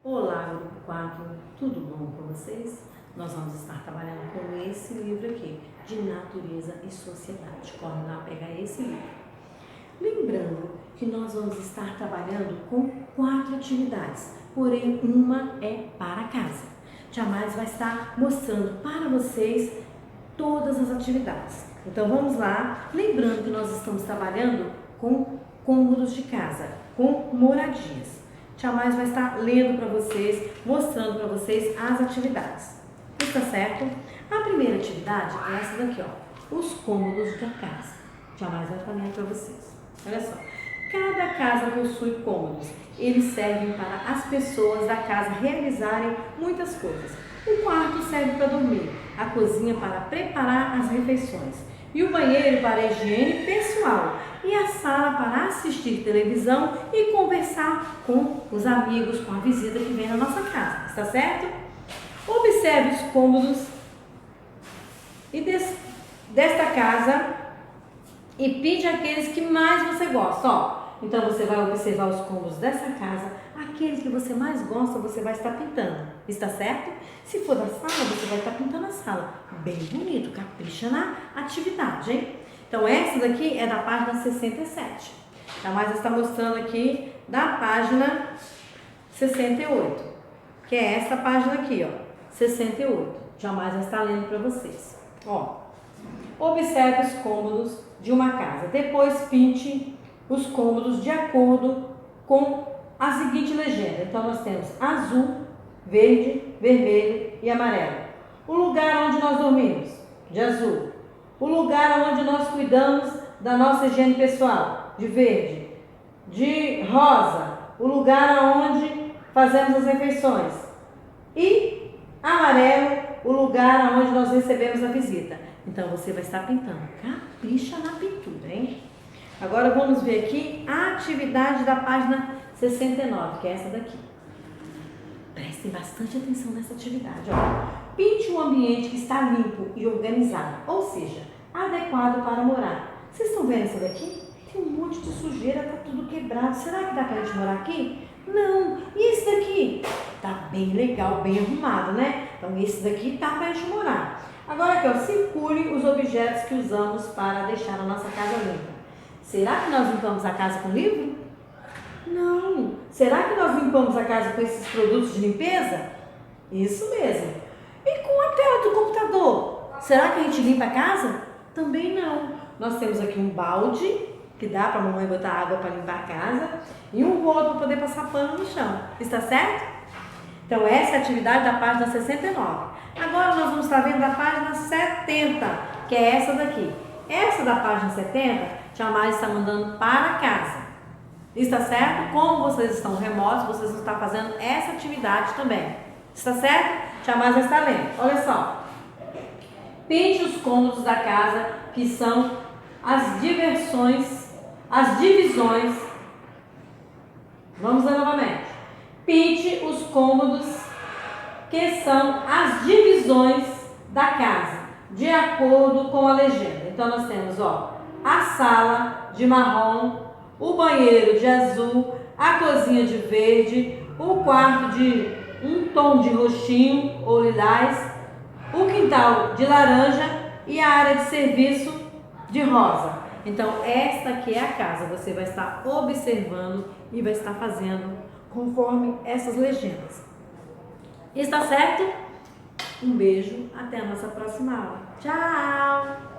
Olá, grupo 4, tudo bom com vocês? Nós vamos estar trabalhando com esse livro aqui, de Natureza e Sociedade. Corre lá pegar esse livro. Lembrando que nós vamos estar trabalhando com 4 atividades, porém uma é para casa. Jamais vai estar mostrando para vocês todas as atividades. Então vamos lá, lembrando que nós estamos trabalhando com cômodos de casa, com moradias. Tia Mais vai estar lendo para vocês, mostrando para vocês as atividades. Está certo? A primeira atividade é essa daqui, ó, os cômodos da casa. Tia Mais vai estar lendo para vocês. Olha só, cada casa possui cômodos. Eles servem para as pessoas da casa realizarem muitas coisas. O quarto serve para dormir, a cozinha para preparar as refeições e o banheiro para a higiene pessoal e a sala para assistir televisão e conversar com os amigos, com a visita que vem na nossa casa, está certo? Observe os cômodos desta casa e pinte aqueles que mais você gosta, ó. Então você vai observar os cômodos dessa casa, aquele que você mais gosta, você vai estar pintando, está certo? Se for da sala, você vai estar pintando a sala, bem bonito, capricha na atividade, hein? Então essa daqui é da página 67, a Mais está mostrando aqui da página 68, que é essa página aqui, ó, 68, jamais vai estar lendo para vocês, ó. Observe os cômodos de uma casa, depois pinte os cômodos de acordo com a seguinte legenda. Então nós temos azul, verde, vermelho e amarelo. O lugar onde nós dormimos, de azul. O lugar onde nós cuidamos da nossa higiene pessoal, de verde. De rosa, o lugar onde fazemos as refeições. E amarelo, o lugar onde nós recebemos a visita. Então você vai estar pintando. Capricha na pintura, hein? Agora vamos ver aqui a atividade da página 69, que é essa daqui. Prestem bastante atenção nessa atividade, ó. Pinte um ambiente que está limpo e organizado, ou seja, adequado para morar. Vocês estão vendo essa daqui? Tem um monte de sujeira, tá tudo quebrado. Será que dá pra gente morar aqui? Não. E esse daqui? Tá bem legal, bem arrumado, né? Então esse daqui tá pra gente morar. Agora aqui, ó, circule os objetos que usamos para deixar a nossa casa limpa. Será que nós limpamos a casa com livro? Não. Será que nós limpamos a casa com esses produtos de limpeza? Isso mesmo. E com a tela do computador? Será que a gente limpa a casa? Também não. Nós temos aqui um balde, que dá para a mamãe botar água para limpar a casa, e um rolo para poder passar pano no chão. Está certo? Então essa é a atividade da página 69. Agora nós vamos estar vendo a página 70, que é essa daqui. Essa da página 70, Tia Mais está mandando para casa. Está certo? Como vocês estão remotos, vocês vão estar fazendo essa atividade também. Está certo? Tia Mais vai estar lendo. Olha só. Pinte os cômodos da casa, que são as divisões. Vamos ler novamente. Pinte os cômodos, que são as divisões da casa, de acordo com a legenda. Então nós temos, ó, a sala de marrom, o banheiro de azul, a cozinha de verde, o quarto de um tom de roxinho ou lilás, o quintal de laranja e a área de serviço de rosa. Então esta aqui é a casa, você vai estar observando e vai estar fazendo conforme essas legendas. Está certo? Um beijo, até a nossa próxima aula. Tchau!